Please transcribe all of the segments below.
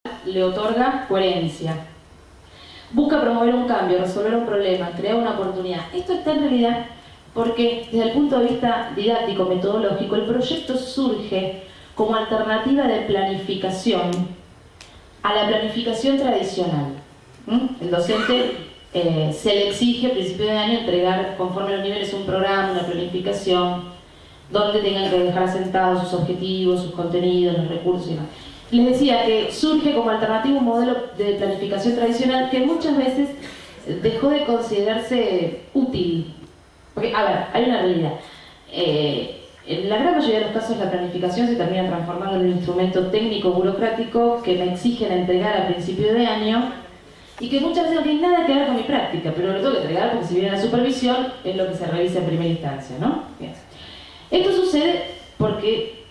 le otorga coherencia. Busca promover un cambio, resolver un problema, crear una oportunidad. Esto está en realidad porque desde el punto de vista didáctico, metodológico, el proyecto surge como alternativa de planificación a la planificación tradicional. El docente se le exige a principio de año entregar conforme a los niveles un programa, una planificación, donde tengan que dejar asentados sus objetivos, sus contenidos, los recursos y demás. Les decía que surge como alternativa un modelo de planificación tradicional que muchas veces dejó de considerarse útil. Porque, a ver, hay una realidad. En la gran mayoría de los casos la planificación se termina transformando en un instrumento técnico burocrático que me exigen entregar a principio de año y que muchas veces no tiene nada que ver con mi práctica, pero lo tengo que entregar porque si viene la supervisión es lo que se revisa en primera instancia, ¿no? Bien. Esto sucede porque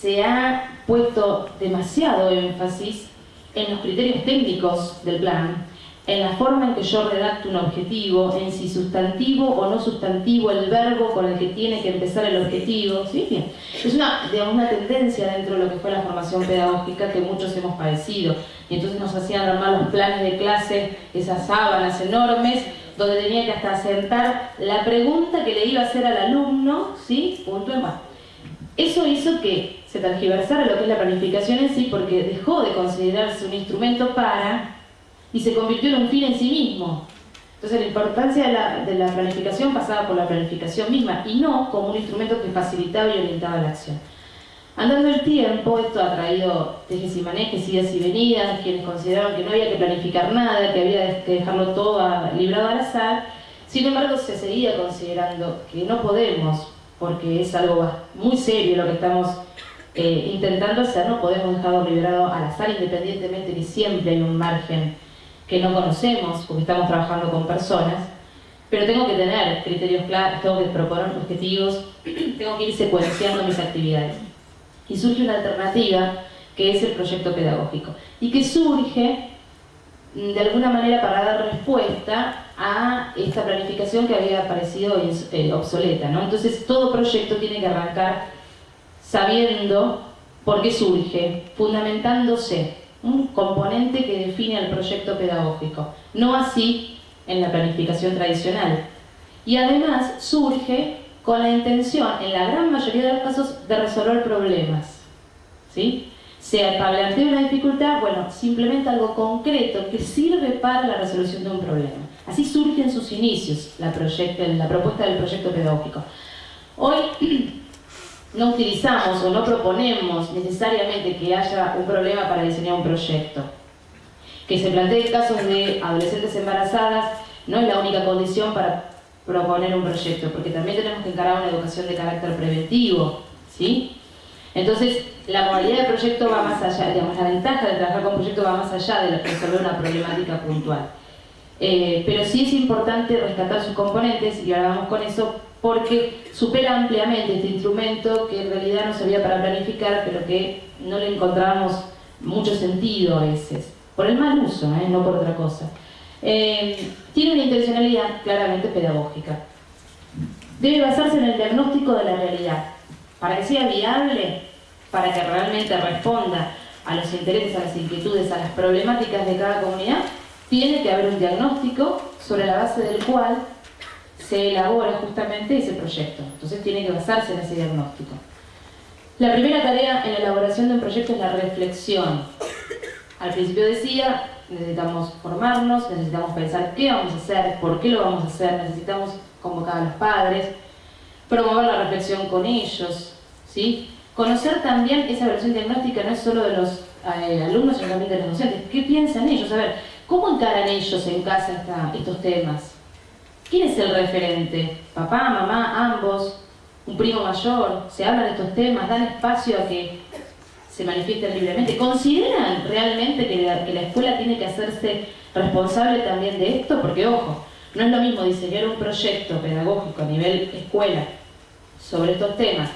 se ha puesto demasiado énfasis en los criterios técnicos del plan, en la forma en que yo redacto un objetivo, en si sustantivo o no sustantivo el verbo con el que tiene que empezar el objetivo, ¿sí? Bien. Es una tendencia dentro de lo que fue la formación pedagógica que muchos hemos padecido, y entonces nos hacían armar los planes de clase, esas sábanas enormes, donde tenía que hasta sentar la pregunta que le iba a hacer al alumno, ¿sí? Punto en más. Eso hizo que se tergiversara lo que es la planificación en sí, porque dejó de considerarse un instrumento para, y se convirtió en un fin en sí mismo. Entonces la importancia de la planificación pasaba por la planificación misma, y no como un instrumento que facilitaba y orientaba la acción. Andando el tiempo, esto ha traído tejes y manejes, idas y venidas, quienes consideraron que no había que planificar nada, que había que dejarlo todo librado al azar. Sin embargo, se seguía considerando que no podemos, porque es algo muy serio lo que estamos intentando hacer, no podemos dejarlo librado al azar, independientemente que siempre hay un margen que no conocemos, porque estamos trabajando con personas, pero tengo que tener criterios claros, tengo que proponer objetivos, tengo que ir secuenciando mis actividades. Y surge una alternativa que es el proyecto pedagógico, y que surge de alguna manera para dar respuesta a esta planificación que había parecido obsoleta, ¿no? Entonces todo proyecto tiene que arrancar sabiendo por qué surge, fundamentándose un componente que define al proyecto pedagógico, no así en la planificación tradicional. Y además surge con la intención, en la gran mayoría de los casos, de resolver problemas, ¿sí? Sea para plantear una dificultad, bueno, simplemente algo concreto que sirve para la resolución de un problema. Así surge en sus inicios la propuesta del proyecto pedagógico. Hoy no utilizamos o no proponemos necesariamente que haya un problema para diseñar un proyecto. Que se planteen casos de adolescentes embarazadas no es la única condición para proponer un proyecto, porque también tenemos que encarar una educación de carácter preventivo, ¿sí? Entonces, la modalidad de proyecto va más allá, digamos, la ventaja de trabajar con proyecto va más allá de resolver una problemática puntual. Pero sí es importante rescatar sus componentes, y ahora vamos con eso, porque supera ampliamente este instrumento que en realidad no servía para planificar, pero que no le encontrábamos mucho sentido a veces, por el mal uso, no por otra cosa. Tiene una intencionalidad claramente pedagógica. Debe basarse en el diagnóstico de la realidad. Para que sea viable, para que realmente responda a los intereses, a las inquietudes, a las problemáticas de cada comunidad, tiene que haber un diagnóstico sobre la base del cual se elabora justamente ese proyecto. Entonces tiene que basarse en ese diagnóstico. La primera tarea en la elaboración de un proyecto es la reflexión. Al principio decía, necesitamos formarnos, necesitamos pensar qué vamos a hacer, por qué lo vamos a hacer, necesitamos convocar a los padres, promover la reflexión con ellos, ¿sí? Conocer también esa versión diagnóstica no es solo de los alumnos, sino también de los docentes. ¿Qué piensan ellos? A ver, ¿cómo encaran ellos en casa estos temas? ¿Quién es el referente? ¿Papá, mamá, ambos? ¿Un primo mayor? ¿Se hablan de estos temas? ¿Dan espacio a que se manifiesten libremente? ¿Consideran realmente que la escuela tiene que hacerse responsable también de esto? Porque, ojo, no es lo mismo diseñar un proyecto pedagógico a nivel escuela sobre estos temas,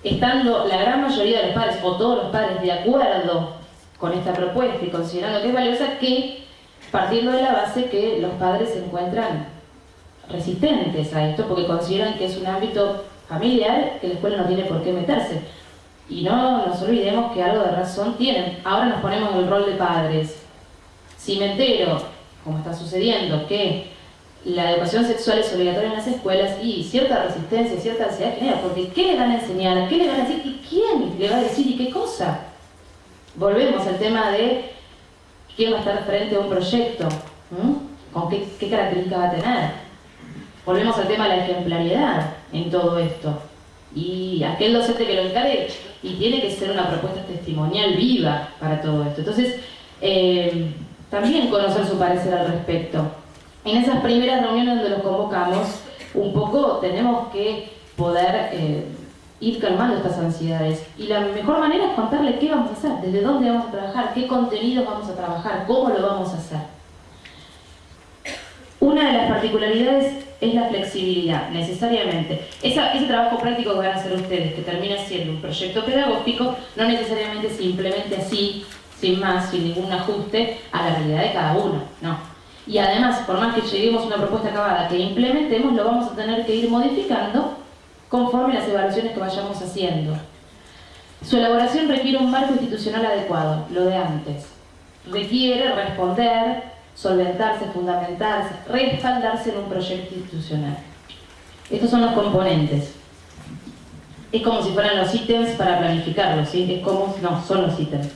estando la gran mayoría de los padres o todos los padres de acuerdo con esta propuesta y considerando que es valiosa, que partiendo de la base que los padres se encuentran resistentes a esto porque consideran que es un ámbito familiar que la escuela no tiene por qué meterse. Y no nos olvidemos que algo de razón tienen. Ahora nos ponemos en el rol de padres. Si me entero, como está sucediendo, que la educación sexual es obligatoria en las escuelas, y cierta resistencia, cierta ansiedad genera, porque ¿qué le van a enseñar? ¿Qué le van a decir? ¿Y quién le va a decir? ¿Y qué cosa? Volvemos al tema de quién va a estar frente a un proyecto, con qué características va a tener. Volvemos al tema de la ejemplaridad en todo esto. Y aquel docente que lo encare, y tiene que ser una propuesta testimonial viva para todo esto. Entonces, también conocer su parecer al respecto. En esas primeras reuniones donde los convocamos, un poco tenemos que poder ir calmando estas ansiedades. Y la mejor manera es contarle qué vamos a hacer, desde dónde vamos a trabajar, qué contenidos vamos a trabajar, cómo lo vamos a hacer. Una de las particularidades es la flexibilidad, necesariamente. Ese trabajo práctico que van a hacer ustedes, que termina siendo un proyecto pedagógico, no necesariamente simplemente así, sin más, sin ningún ajuste a la realidad de cada uno, no. Y además, por más que lleguemos a una propuesta acabada que implementemos, lo vamos a tener que ir modificando conforme las evaluaciones que vayamos haciendo. Su elaboración requiere un marco institucional adecuado, lo de antes. Requiere responder, solventarse, fundamentarse, respaldarse en un proyecto institucional. Estos son los componentes. Es como si fueran los ítems para planificarlos, ¿sí? Es como, no, son los ítems.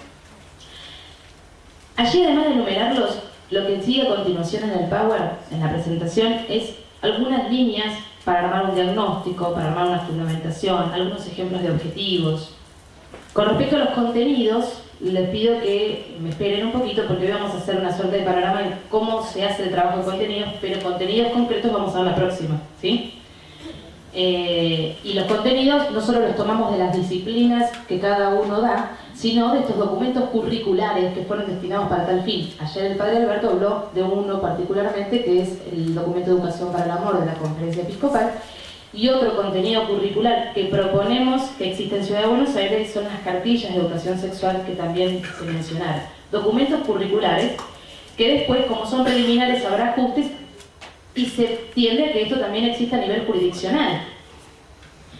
Allí, además de enumerarlos, lo que sigue a continuación en el Power, en la presentación, es algunas líneas para armar un diagnóstico, para armar una fundamentación, algunos ejemplos de objetivos. Con respecto a los contenidos, les pido que me esperen un poquito porque hoy vamos a hacer una suerte de panorama de cómo se hace el trabajo de contenidos, pero contenidos concretos vamos a ver la próxima, ¿sí? Y los contenidos no solo los tomamos de las disciplinas que cada uno da, sino de estos documentos curriculares que fueron destinados para tal fin. Ayer el padre Alberto habló de uno particularmente, que es el documento de Educación para el Amor de la Conferencia Episcopal, y otro contenido curricular que proponemos que existe en Ciudad de Buenos Aires son las cartillas de educación sexual que también se mencionaron. Documentos curriculares que después, como son preliminares, habrá ajustes y se tiende a que esto también exista a nivel jurisdiccional.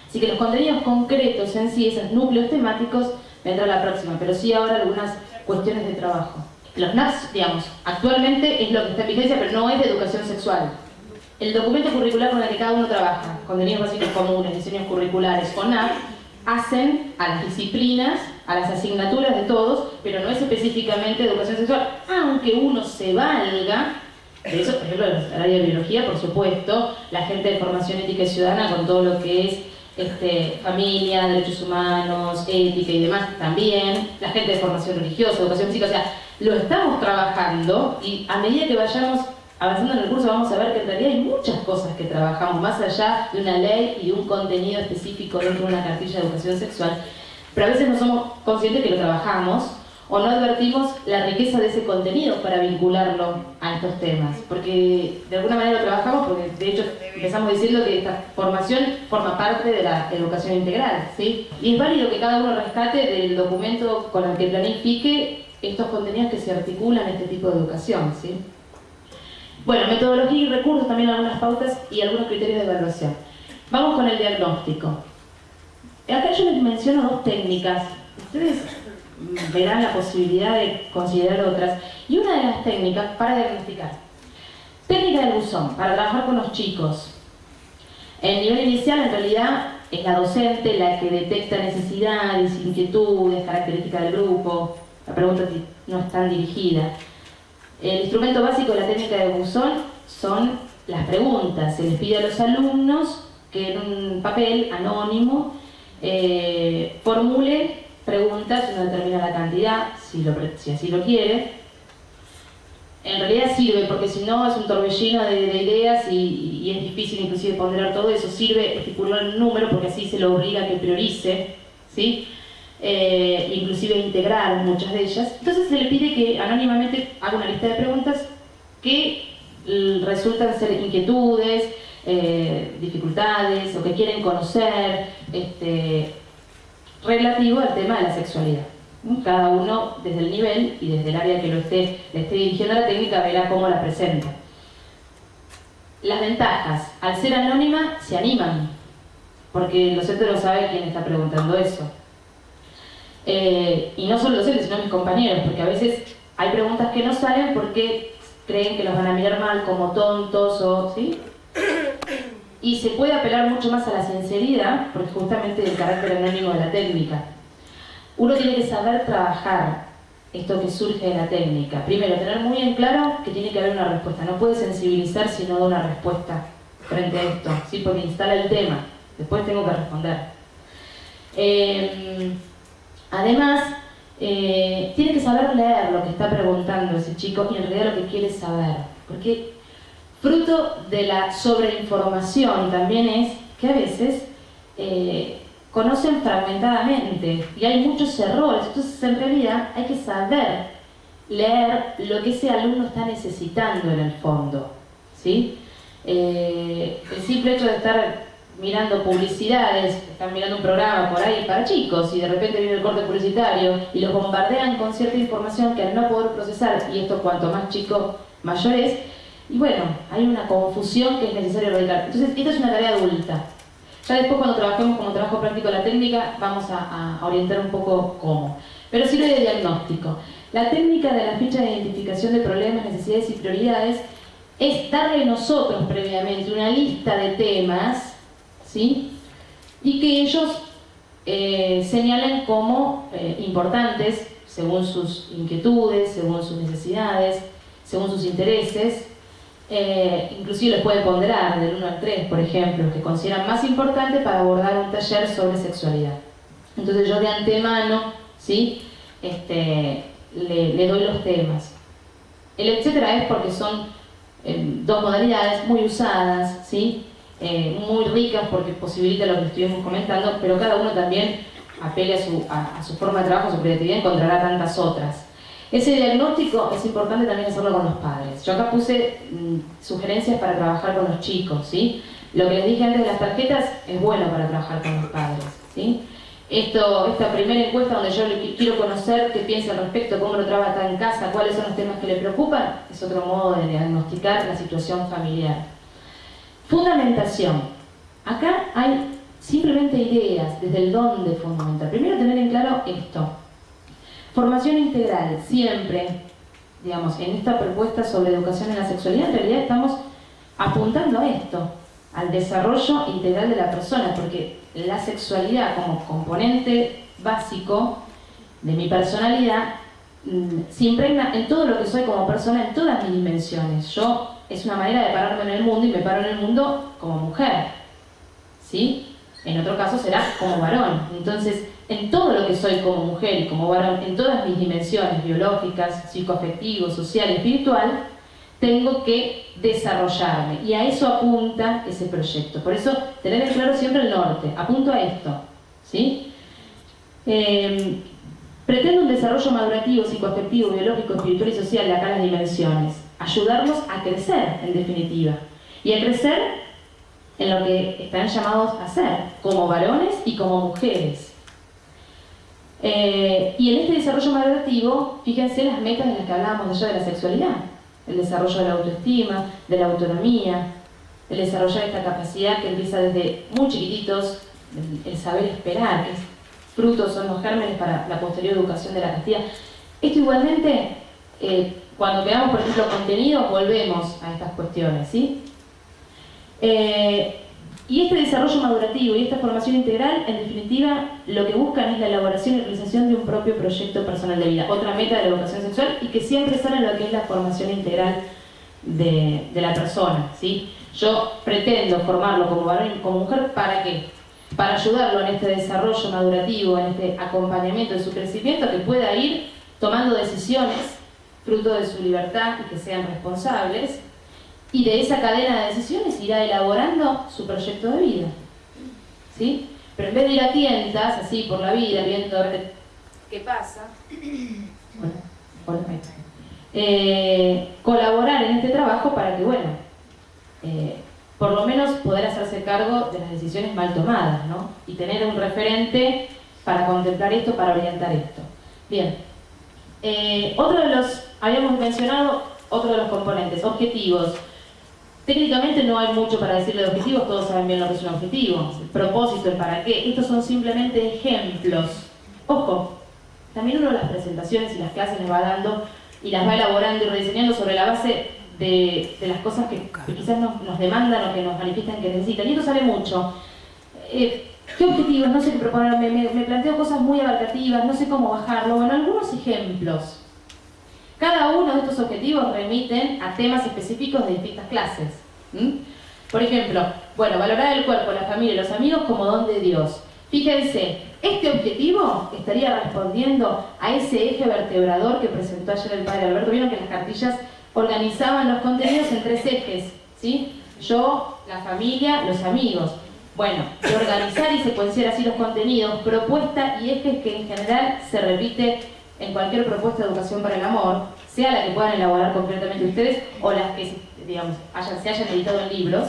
Así que los contenidos concretos en sí, esos núcleos temáticos, vendrá la próxima, pero sí ahora algunas cuestiones de trabajo. Los NAPS, digamos, actualmente es lo que está en vigencia, pero no es de educación sexual. El documento curricular con el que cada uno trabaja, contenidos básicos comunes, diseños curriculares o NAP, hacen a las disciplinas, a las asignaturas de todos, pero no es específicamente educación sexual, aunque uno se valga de eso, por ejemplo, el área de biología, por supuesto, la gente de formación ética y ciudadana con todo lo que es familia, derechos humanos, ética y demás también, la gente de formación religiosa, educación física, o sea, lo estamos trabajando y a medida que vayamos avanzando en el curso vamos a ver que en realidad hay muchas cosas que trabajamos, más allá de una ley y de un contenido específico dentro de una cartilla de educación sexual, pero a veces no somos conscientes que lo trabajamos o no advertimos la riqueza de ese contenido para vincularlo a estos temas, porque de alguna manera lo trabajamos porque de hecho empezamos diciendo que esta formación forma parte de la educación integral, ¿sí? Y es válido que cada uno rescate del documento con el que planifique estos contenidos que se articulan en este tipo de educación, ¿sí? Bueno, metodología y recursos, también algunas pautas y algunos criterios de evaluación. Vamos con el diagnóstico. Acá yo les menciono dos técnicas. Ustedes verán la posibilidad de considerar otras. Y una de las técnicas para diagnosticar. Técnica del buzón, para trabajar con los chicos. En nivel inicial, en realidad, es la docente la que detecta necesidades, inquietudes, características del grupo. La pregunta no es tan dirigida. El instrumento básico de la técnica de buzón son las preguntas. Se les pide a los alumnos que en un papel anónimo formulen preguntas, uno determina la cantidad, si así lo quiere. En realidad sirve, porque si no es un torbellino de ideas y es difícil inclusive ponderar todo eso. Sirve estipular el número porque así se lo obliga a que priorice, ¿sí? Inclusive integrar muchas de ellas. Entonces se le pide que anónimamente haga una lista de preguntas que resultan ser inquietudes, dificultades o que quieren conocer relativo al tema de la sexualidad. Cada uno desde el nivel y desde el área que le esté dirigiendo la técnica verá cómo la presenta. Las ventajas: al ser anónima se animan porque el docente no sabe quién está preguntando eso. y no solo docentes, sino mis compañeros, porque a veces hay preguntas que no salen porque creen que los van a mirar mal, como tontos, o ¿sí? Y se puede apelar mucho más a la sinceridad, porque justamente el carácter anónimo de la técnica. Uno tiene que saber trabajar esto que surge de la técnica. Primero, tener muy en claro que tiene que haber una respuesta. No puede sensibilizar si no da una respuesta frente a esto, ¿sí? Porque instala el tema. Después tengo que responder. Además, tiene que saber leer lo que está preguntando ese chico y en realidad lo que quiere saber. Porque fruto de la sobreinformación también es que a veces conocen fragmentadamente y hay muchos errores. Entonces, en realidad, hay que saber leer lo que ese alumno está necesitando en el fondo, ¿sí? El simple hecho de estar mirando publicidades, están mirando un programa por ahí para chicos y de repente viene el corte publicitario y los bombardean con cierta información que al no poder procesar, y esto cuanto más chico, mayor es, y bueno, hay una confusión que es necesario erradicar. Entonces, esta es una tarea adulta. Ya después, cuando trabajemos como trabajo práctico la técnica, vamos a orientar un poco cómo. Pero sirve de diagnóstico. La técnica de la ficha de identificación de problemas, necesidades y prioridades es darle nosotros previamente una lista de temas, ¿sí? Y que ellos señalen como importantes según sus inquietudes, según sus necesidades, según sus intereses. Inclusive les pueden ponderar del 1 al 3, por ejemplo, que consideran más importante para abordar un taller sobre sexualidad. Entonces yo de antemano, ¿sí? le doy los temas. El etcétera es porque son dos modalidades muy usadas, ¿sí? Muy ricas porque posibilita lo que estuvimos comentando, pero cada uno también apele a su forma de trabajo, a su creatividad, encontrará tantas otras. Ese diagnóstico es importante también hacerlo con los padres. Yo acá puse sugerencias para trabajar con los chicos, ¿sí? Lo que les dije antes de las tarjetas es bueno para trabajar con los padres, ¿sí? Esta primera encuesta donde yo quiero conocer qué piensa al respecto, cómo lo trabaja en casa, cuáles son los temas que le preocupan, es otro modo de diagnosticar la situación familiar. Fundamentación. Acá hay simplemente ideas desde el dónde fundamentar. Primero tener en claro esto. Formación integral, siempre, digamos, en esta propuesta sobre educación en la sexualidad, en realidad estamos apuntando a esto, al desarrollo integral de la persona, porque la sexualidad como componente básico de mi personalidad se impregna en todo lo que soy como persona, en todas mis dimensiones. Yo es una manera de pararme en el mundo y me paro en el mundo como mujer, ¿sí? En otro caso será como varón. Entonces, en todo lo que soy como mujer y como varón, en todas mis dimensiones biológicas, psicoafectivo, social y espiritual, tengo que desarrollarme. Y a eso apunta ese proyecto. Por eso, tener en claro siempre el norte. Apunto a esto, ¿sí? Pretendo un desarrollo madurativo, psicoafectivo, biológico, espiritual y social de acá las dimensiones. Ayudarlos a crecer, en definitiva. Y a crecer en lo que están llamados a ser, como varones y como mujeres. Y en este desarrollo madurativo, fíjense las metas de las que hablábamos allá de la sexualidad. El desarrollo de la autoestima, de la autonomía, el desarrollar esta capacidad que empieza desde muy chiquititos, el saber esperar, que es fruto, son los gérmenes para la posterior educación de la castidad. Esto igualmente, cuando veamos, por ejemplo, contenidos, volvemos a estas cuestiones, ¿sí? Y este desarrollo madurativo y esta formación integral, en definitiva, lo que buscan es la elaboración y realización de un propio proyecto personal de vida. Otra meta de la educación sexual y que siempre sale en lo que es la formación integral de la persona, ¿sí? Yo pretendo formarlo como varón y como mujer, ¿para qué? Para ayudarlo en este desarrollo madurativo, en este acompañamiento de su crecimiento, que pueda ir tomando decisiones fruto de su libertad y que sean responsables. Y de esa cadena de decisiones irá elaborando su proyecto de vida, ¿sí? Pero en vez de ir a tientas, así por la vida, viendo a ver qué pasa, colaborar en este trabajo para que, bueno, por lo menos poder hacerse cargo de las decisiones mal tomadas, ¿no? Y tener un referente para contemplar esto, para orientar esto. Bien, habíamos mencionado otro de los componentes, objetivos. Técnicamente no hay mucho para decirle de objetivos, todos saben bien lo que es un objetivo, el propósito, el para qué. Estos son simplemente ejemplos. Ojo, también uno las presentaciones y las clases les va dando y las va elaborando y rediseñando sobre la base de las cosas que quizás nos demandan o que nos manifiestan que necesitan. Y esto sale mucho. ¿Qué objetivos? No sé qué proponer, me planteo cosas muy abarcativas, no sé cómo bajarlo. Bueno, algunos ejemplos. Cada uno de estos objetivos remiten a temas específicos de distintas clases. Por ejemplo, bueno, valorar el cuerpo, la familia y los amigos como don de Dios. Fíjense, este objetivo estaría respondiendo a ese eje vertebrador que presentó ayer el padre Alberto. Vieron que las cartillas organizaban los contenidos en 3 ejes, ¿sí? Yo, la familia, los amigos. Bueno, de organizar y secuenciar así los contenidos, propuesta y ejes que en general se repite en cualquier propuesta de educación para el amor, sea la que puedan elaborar concretamente ustedes o las que, digamos, se hayan editado en libros,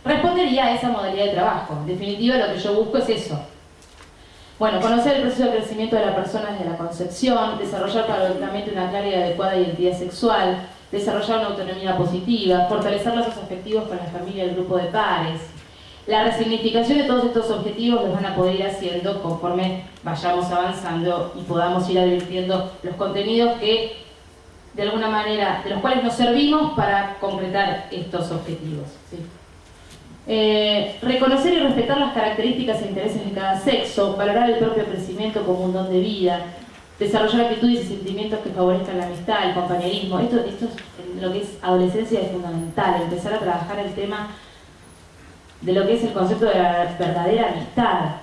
respondería a esa modalidad de trabajo. En definitiva, lo que yo busco es eso. Bueno, conocer el proceso de crecimiento de la persona desde la concepción, desarrollar paulatinamente una clara y adecuada identidad sexual, desarrollar una autonomía positiva, fortalecer lazos afectivos con la familia y el grupo de pares. La resignificación de todos estos objetivos los van a poder ir haciendo conforme vayamos avanzando y podamos ir advirtiendo los contenidos que, de alguna manera, de los cuales nos servimos para concretar estos objetivos, ¿sí? Reconocer y respetar las características e intereses de cada sexo, valorar el propio crecimiento como un don de vida, desarrollar actitudes y sentimientos que favorezcan la amistad, el compañerismo. Esto en lo que es adolescencia es fundamental, empezar a trabajar el tema de lo que es el concepto de la verdadera amistad.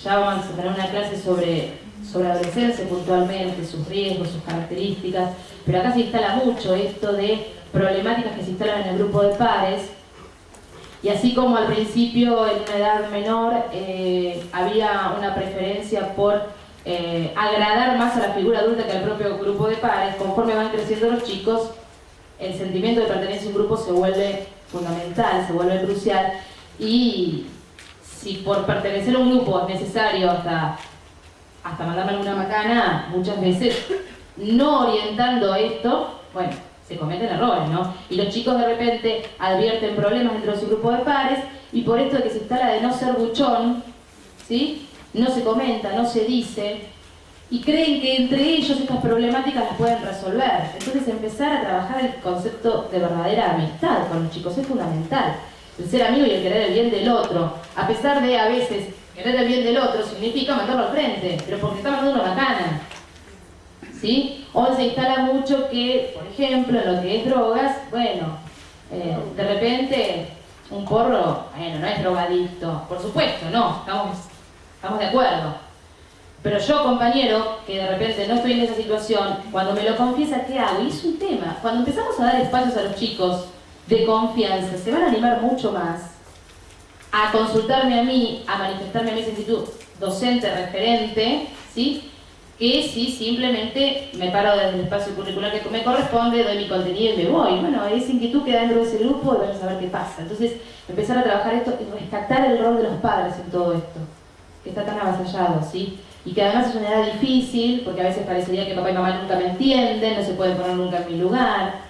Ya vamos a tener una clase sobre adolescencia puntualmente, sus riesgos, sus características, pero acá se instala mucho esto de problemáticas que se instalan en el grupo de pares. Y así como al principio, en una edad menor, había una preferencia por agradar más a la figura adulta que al propio grupo de pares, conforme van creciendo los chicos, el sentimiento de pertenencia a un grupo se vuelve fundamental, se vuelve crucial. Y si por pertenecer a un grupo es necesario hasta mandarme alguna macana, muchas veces no orientando esto, bueno, se cometen errores, ¿no? Y los chicos de repente advierten problemas dentro de su grupo de pares y por esto de que se instala de no ser buchón, ¿sí? No se comenta, no se dice y creen que entre ellos estas problemáticas las pueden resolver. Entonces empezar a trabajar el concepto de verdadera amistad con los chicos es fundamental. El ser amigo y el querer el bien del otro, a pesar de a veces querer el bien del otro significa mandarlo al frente, pero porque está mandando una macana, ¿sí? Hoy se instala mucho que, por ejemplo, en lo que es drogas, bueno, de repente un porro, bueno, no es drogadicto, por supuesto, no, estamos de acuerdo. Pero yo, compañero, que de repente no estoy en esa situación, cuando me lo confiesa, ¿qué hago? Y es un tema. Cuando empezamos a dar espacios a los chicos de confianza, se van a animar mucho más a consultarme a mí, a manifestarme a mi actitud docente, referente, ¿sí? Que si simplemente me paro desde el espacio curricular que me corresponde, doy mi contenido y me voy. Bueno, esa inquietud queda dentro de ese grupo y vamos a ver qué pasa. Entonces, empezar a trabajar esto y rescatar el rol de los padres en todo esto, que está tan avasallado, ¿sí? Y que además es una edad difícil, porque a veces parecería que papá y mamá nunca me entienden, no se pueden poner nunca en mi lugar.